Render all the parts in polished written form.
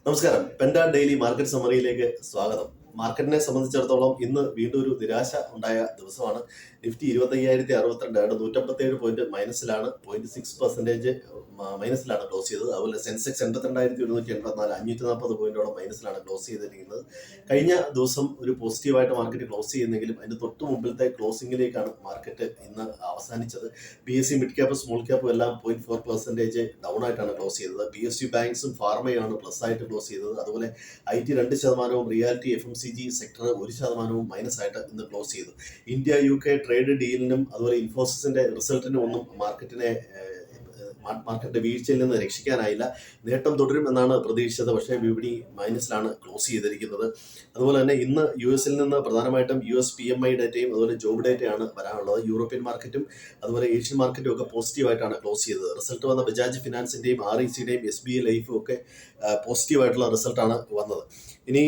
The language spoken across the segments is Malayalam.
നമസ്കാരം. പെൻഡ ഡെയിലി മാർക്കറ്റ് സമ്മറിയിലേക്ക് സ്വാഗതം. മാർക്കറ്റിനെ സംബന്ധിച്ചിടത്തോളം ഇന്ന് വീണ്ടും ഒരു നിരാശ ഉണ്ടായ ദിവസമാണ്. നിഫ്റ്റി 25,062 157 പോയിന്റ് മൈനസിലാണ്, 0.6% മൈനസിലാണ് ക്ലോസ് ചെയ്തത്. അതുപോലെ സെൻസെക്സ് 82,184 540 പോയിന്റോളം മൈനസിലാണ് ക്ലോസ് ചെയ്തിരിക്കുന്നത്. കഴിഞ്ഞ ദിവസം ഒരു പോസിറ്റീവായിട്ട് മാർക്കറ്റ് ക്ലോസ് ചെയ്യുന്നെങ്കിലും അതിന് തൊട്ട് മുമ്പിലത്തെ ക്ലോസിംഗിലേക്കാണ് മാർക്കറ്റ് ഇന്ന് അവസാനിച്ചത്. BSE മിഡ് ക്യാപ്പ് സ്മോൾ ക്യാപ്പും എല്ലാം 0.4% ഡൗൺ ആയിട്ടാണ് ക്ലോസ് ചെയ്തത്. PSU ബാങ്ക്സും ഫാർമയാണ് പ്ലസ് ആയിട്ട് ക്ലോസ് ചെയ്തത്. അതുപോലെ IT 2%, reality FMCG sector 1% minus ആയിട്ട് ഇന്ന് ക്ലോസ് ചെയ്തു. ഇന്ത്യ UK ട്രേഡ് ഡീലിനും അതുപോലെ ഇൻഫോസിസിന്റെ റിസൾട്ടിനും ഒന്നും മാർക്കറ്റിന്റെ വീഴ്ചയിൽ നിന്ന് രക്ഷിക്കാനായില്ല. നേട്ടം തുടരും എന്നാണ് പ്രതീക്ഷിച്ചത്, പക്ഷേ വിപണി മൈനസിലാണ് ക്ലോസ് ചെയ്തിരിക്കുന്നത്. അതുപോലെ തന്നെ ഇന്ന് US നിന്ന് പ്രധാനമായിട്ടും US PMI ഡേറ്റയും അതുപോലെ ജോബ് ഡേറ്റയാണ് വരാനുള്ളത്. യൂറോപ്യൻ മാർക്കറ്റും അതുപോലെ ഏഷ്യൻ മാർക്കറ്റും ഒക്കെ പോസിറ്റീവായിട്ടാണ് ക്ലോസ് ചെയ്തത്. റിസൾട്ട് വന്ന ബജാജ് ഫിനാൻസിന്റെയും RECയുടെയും SBI ലൈഫും ഒക്കെ പോസിറ്റീവായിട്ടുള്ള റിസൾട്ടാണ് വന്നത്. ഇനി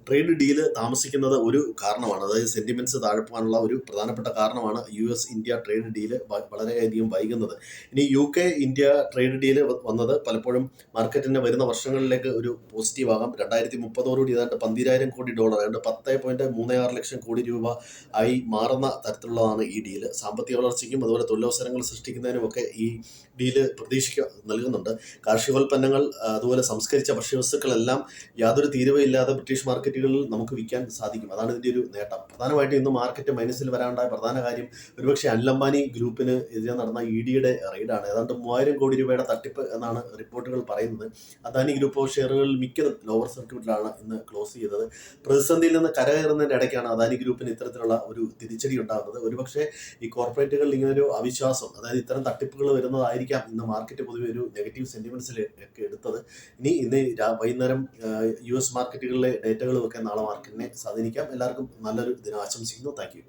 ട്രേഡ് ഡീല് താമസിക്കുന്നത് ഒരു കാരണമാണ്, അതായത് സെന്റിമെന്റ്സ് താഴെ പോകാനുള്ള ഒരു പ്രധാനപ്പെട്ട കാരണമാണ് US ഇന്ത്യ ട്രേഡ് ഡീല് വളരെയധികം വൈകുന്നത്. ഇനി UK ഇന്ത്യ ട്രേഡ് ഡീല് വന്നത് പലപ്പോഴും മാർക്കറ്റിന് വരുന്ന വർഷങ്ങളിലേക്ക് ഒരു പോസിറ്റീവ് ആകാം. 2030 ഏതാണ്ട് $12,000 കോടി, ഏതാണ്ട് 10.36 ലക്ഷം കോടി രൂപ ആയി മാറുന്ന തരത്തിലുള്ളതാണ് ഈ ഡീല്. സാമ്പത്തിക വളർച്ചയ്ക്കും അതുപോലെ തൊഴിലവസരങ്ങൾ സൃഷ്ടിക്കുന്നതിനും ഒക്കെ ഈ ഡീല് പ്രതീക്ഷ നൽകുന്നുണ്ട്. കാർഷികോൽപ്പന്നങ്ങൾ അതുപോലെ സംസ്കരിച്ച ഭക്ഷ്യവസ്തുക്കളെല്ലാം യാതൊരു തീരുവയില്ലാതെ ബ്രിട്ടീഷ് മാർക്കറ്റുകളിൽ നമുക്ക് വിൽക്കാൻ സാധിക്കും. അതാണ് ഇതിന്റെ ഒരു നേട്ടം. പ്രധാനമായിട്ടും ഇന്ന് മാർക്കറ്റ് മൈനസിൽ വരാനുണ്ടായ പ്രധാന കാര്യം ഒരുപക്ഷെ അനിൽ അംബാനി ഗ്രൂപ്പിന് എതിരെ നടന്ന EDയുടെ റെയ്ഡാണ്. ഏതാണ്ട് 3,000 കോടി രൂപയുടെ തട്ടിപ്പ് എന്നാണ് റിപ്പോർട്ടുകൾ പറയുന്നത്. അദാനി ഗ്രൂപ്പ് ഓഫ് ഷെയറുകളിൽ മിക്കതും ലോവർ സർക്യൂട്ടിലാണ് ഇന്ന് ക്ലോസ് ചെയ്തത്. പ്രതിസന്ധിയിൽ നിന്ന് കരകയറുന്നതിന്റെ ഇടയ്ക്കാണ് അദാനി ഗ്രൂപ്പിന് ഇത്തരത്തിലുള്ള ഒരു തിരിച്ചടി ഉണ്ടാകുന്നത്. ഒരുപക്ഷെ ഈ കോർപ്പറേറ്റുകളിൽ ഇങ്ങനൊരു അവിശ്വാസം, അതായത് ഇത്തരം തട്ടിപ്പുകൾ വരുന്നതായിരിക്കാം ഇന്ന് മാർക്കറ്റ് പൊതുവെ ഒരു നെഗറ്റീവ് സെന്റിമെന്റ്സിലേക്ക് എടുത്തത്. ഇന്ന് വൈകുന്നേരം US മാർക്കറ്റുകളിലെ ഡേറ്റകളും ഒക്കെ നാളെ മാർക്കറ്റിനെ സ്വാധീനിക്കാം. എല്ലാവർക്കും നല്ലൊരു ദിനം ആശംസിക്കുന്നു. Thank you.